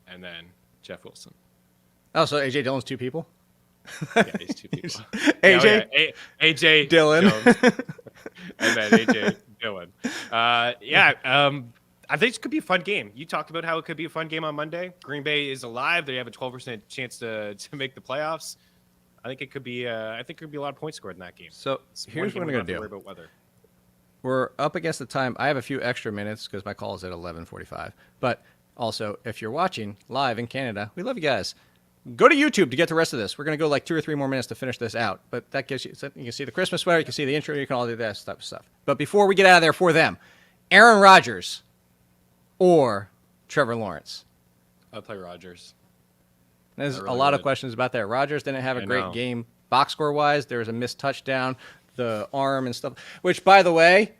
and then Jeff Wilson. Oh, so AJ Dillon's two people? Yeah, he's two people. AJ, AJ Dylan, Jones, and then AJ Dylan. I think it could be a fun game. You talked about how it could be a fun game on Monday. Green Bay is alive. They have a 12% chance to make the playoffs. I think it could be. I think there could be a lot of points scored in that game. So here's what we're going to do. Worry about weather. We're up against the time. I have a few extra minutes because my call is at 11:45. But also, if you're watching live in Canada, we love you guys. Go to YouTube to get the rest of this. We're going to go like 2 or 3 more minutes to finish this out. But that gives you can see the Christmas sweater, you can see the intro, you can all do that stuff. But before we get out of there for them, Aaron Rodgers or Trevor Lawrence? I'll play Rodgers. There's a lot of questions about that. Rodgers didn't have a great game box score wise. There was a missed touchdown, the arm and stuff. Which, by the way,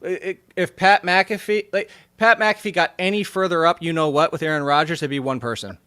if Pat McAfee got any further up, you know what, with Aaron Rodgers, it'd be one person.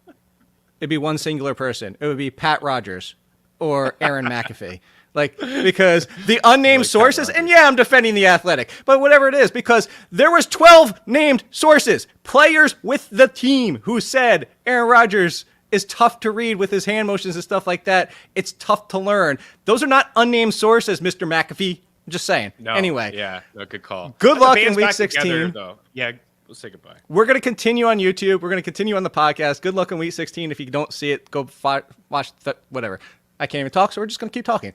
It'd be one singular person. It would be Pat Rodgers or Aaron McAfee. Because the unnamed sources, and yeah, I'm defending the Athletic, but whatever it is, because there was 12 named sources, players with the team, who said Aaron Rodgers is tough to read with his hand motions and stuff like that. It's tough to learn. Those are not unnamed sources, Mr. McAfee. I'm just saying. No, anyway. Yeah, good call. Good luck in Week 16. Together, though. Yeah, we'll say goodbye. We're going to continue on YouTube. We're going to continue on the podcast. Good luck in Week 16. If you don't see it, go watch whatever. I can't even talk, so we're just going to keep talking.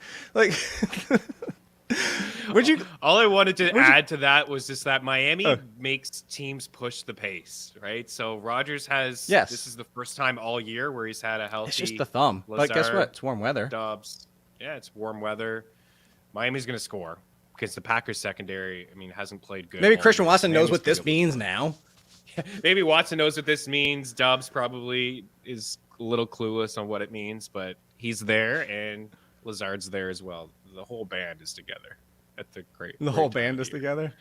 All I wanted to add to that was just that Miami makes teams push the pace, right? So Rodgers has. Yes. This is the first time all year where he's had a healthy. It's just the thumb. Lazard, but guess what? It's warm weather. Dobbs. Yeah, it's warm weather. Miami's going to score because the Packers secondary, hasn't played good. Maybe Christian Watson knows what this means now. Maybe Watson knows what this means. Dobbs probably is a little clueless on what it means, but he's there, and Lazard's there as well. The whole band is together at the great. The whole band is together?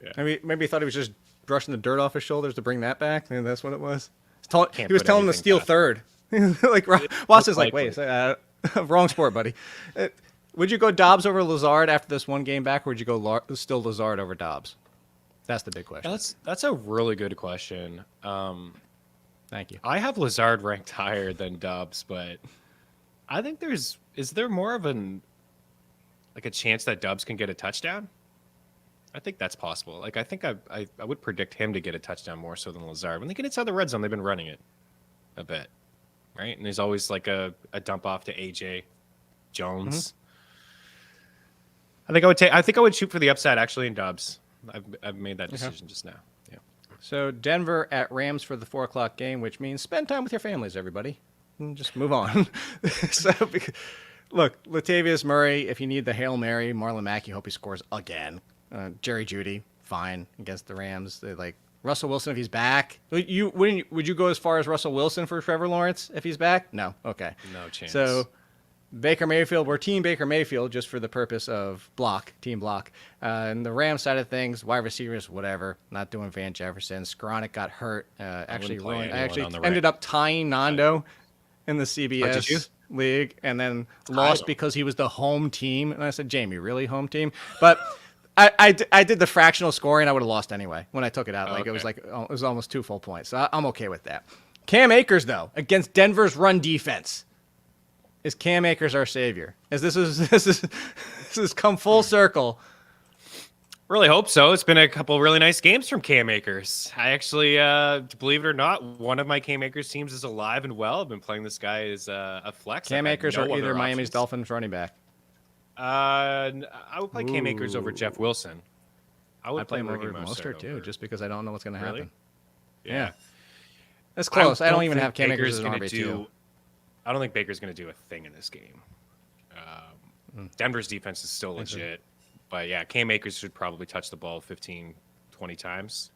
Yeah. Maybe he thought he was just brushing the dirt off his shoulders to bring that back. Maybe that's what it was. He was telling him to steal third. Watson's like, wait, wrong sport, buddy. Would you go Dobbs over Lazard after this one game back, or would you go still Lazard over Dobbs? That's the big question. That's a really good question. Thank you. I have Lazard ranked higher than Dobbs, but I think is there more of a chance that Dobbs can get a touchdown? I think that's possible. I think I would predict him to get a touchdown more so than Lazard. When they get inside the red zone, they've been running it a bit, right? And there's always a dump off to AJ Jones. Mm-hmm. I think I would shoot for the upside actually in Dobbs. I've made that decision just now. Yeah. So Denver at Rams for the 4:00 game, which means spend time with your families, everybody. And just move on. So, look, Latavius Murray, if you need the Hail Mary, Marlon Mack, you hope he scores again. Jerry Jeudy, fine against the Rams. They like Russell Wilson if he's back. Would you go as far as Russell Wilson for Trevor Lawrence if he's back? No. Okay. No chance. So Baker Mayfield, we're Team Baker Mayfield just for the purpose of team block. And the Rams side of things, wide receivers, whatever. Not doing Van Jefferson. Skoranek got hurt. Actually ended up tying Nando in the CBS league, and then lost because he was the home team. And I said, Jamie, really home team? But I did the fractional scoring. I would have lost anyway when I took it out. It was almost 2 full points. So I'm okay with that. Cam Akers, though, against Denver's run defense. Is Cam Akers our savior? This has come full circle. Really hope so. It's been a couple really nice games from Cam Akers. I actually, believe it or not, one of my Cam Akers teams is alive and well. I've been playing this guy as a flex. Cam Akers or either Miami's Dolphins running back. I would play Cam Akers over Jeff Wilson. I'd play him over Mostert too, just because I don't know what's going to happen. Really? Yeah. That's close. I don't even have Cam Akers as an RB2. I don't think Baker's going to do a thing in this game. Denver's defense is still legit. But, yeah, Cam Akers should probably touch the ball 15, 20 times.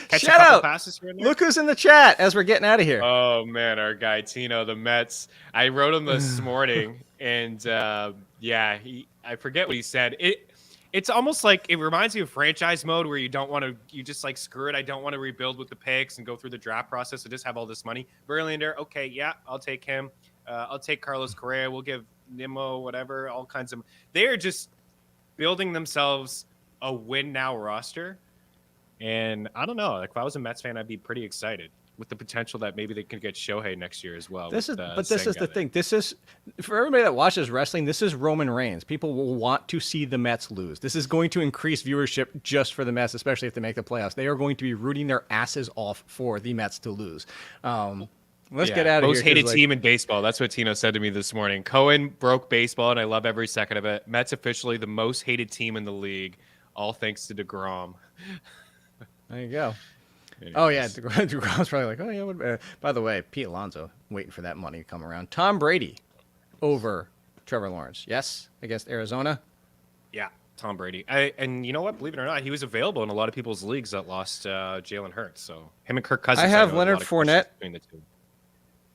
Catch Shout a couple out. passes here and there. Look who's in the chat as we're getting out of here. Oh, man, our guy Tino, the Mets. I wrote him this morning, and, I forget what he said. It's almost like it reminds me of franchise mode where you just like, screw it. I don't want to rebuild with the picks and go through the draft process. I just have all this money. Verlander, okay, yeah, I'll take him. I'll take Carlos Correa. We'll give Nimmo, whatever, all kinds of. They are just building themselves a win now roster. And I don't know. Like, if I was a Mets fan, I'd be pretty excited with the potential that maybe they could get Shohei next year as well. This is the thing. This is, for everybody that watches wrestling, this is Roman Reigns. People will want to see the Mets lose. This is going to increase viewership just for the Mets, especially if they make the playoffs. They are going to be rooting their asses off for the Mets to lose. Let's get out of here. Most hated team in baseball. That's what Tino said to me this morning. Cohen broke baseball, and I love every second of it. Mets officially the most hated team in the league, all thanks to DeGrom. There you go. Anyways. Oh, yeah. DeGrom's probably like, oh, yeah. By the way, Pete Alonso waiting for that money to come around. Tom Brady over Trevor Lawrence. Yes, against Arizona. Yeah, Tom Brady. And you know what? Believe it or not, he was available in a lot of people's leagues that lost Jalen Hurts. So him and Kirk Cousins. I have Leonard Fournette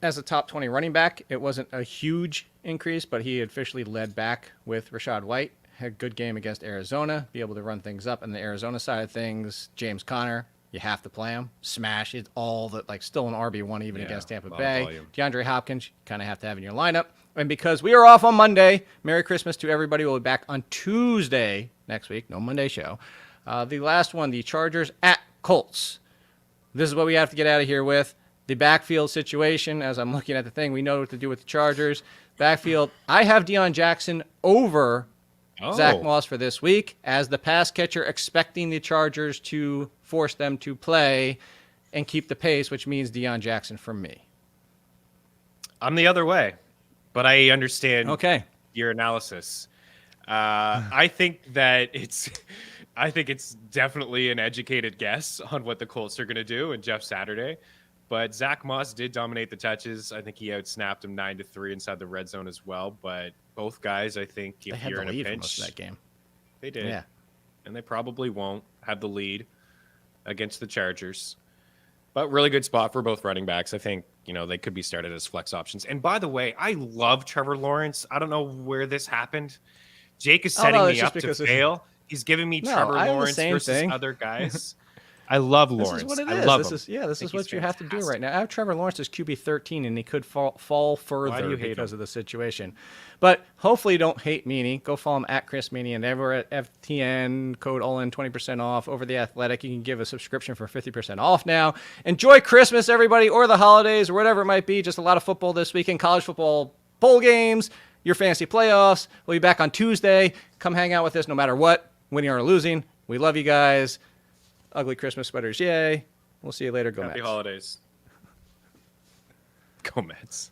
as a top 20 running back. It wasn't a huge increase, but he officially led back with Rachaad White. Had a good game against Arizona, be able to run things up. And the Arizona side of things, James Conner, you have to play him. Smash. It's all that, like, still an RB1 even against Tampa Bay. DeAndre Hopkins, you kind of have to have in your lineup. And because we are off on Monday, Merry Christmas to everybody. We'll be back on Tuesday next week. No Monday show. The last one, the Chargers at Colts. This is what we have to get out of here with. The backfield situation, as I'm looking at the thing, we know what to do with the Chargers. Backfield, I have Deion Jackson over Zach Moss for this week as the pass catcher, expecting the Chargers to force them to play and keep the pace, which means Deion Jackson from me. I'm the other way, but I understand your analysis. I think it's definitely an educated guess on what the Colts are going to do and Jeff Saturday. But Zach Moss did dominate the touches. I think he outsnapped him 9-3 inside the red zone as well. But both guys, I think, if you're in a pinch, most of that game, they did. Yeah, and they probably won't have the lead against the Chargers. But really good spot for both running backs. I think, they could be started as flex options. And by the way, I love Trevor Lawrence. I don't know where this happened. Jake is setting me up to fail. He's giving me Trevor Lawrence versus other guys. I love Lawrence. This is what it is. I love him. This is what you have to do right now. I have Trevor Lawrence as QB 13, and he could fall further because of the situation. But hopefully, don't hate Meaney. Go follow him at Chris Meaney, and ever at FTN code ALLIN 20% off over the Athletic. You can give a subscription for 50% off now. Enjoy Christmas, everybody, or the holidays, or whatever it might be. Just a lot of football this weekend. College football bowl games, your fantasy playoffs. We'll be back on Tuesday. Come hang out with us, no matter what, winning or losing. We love you guys. Ugly Christmas sweaters, yay. We'll see you later. Go Mets. Happy holidays. Go Mets.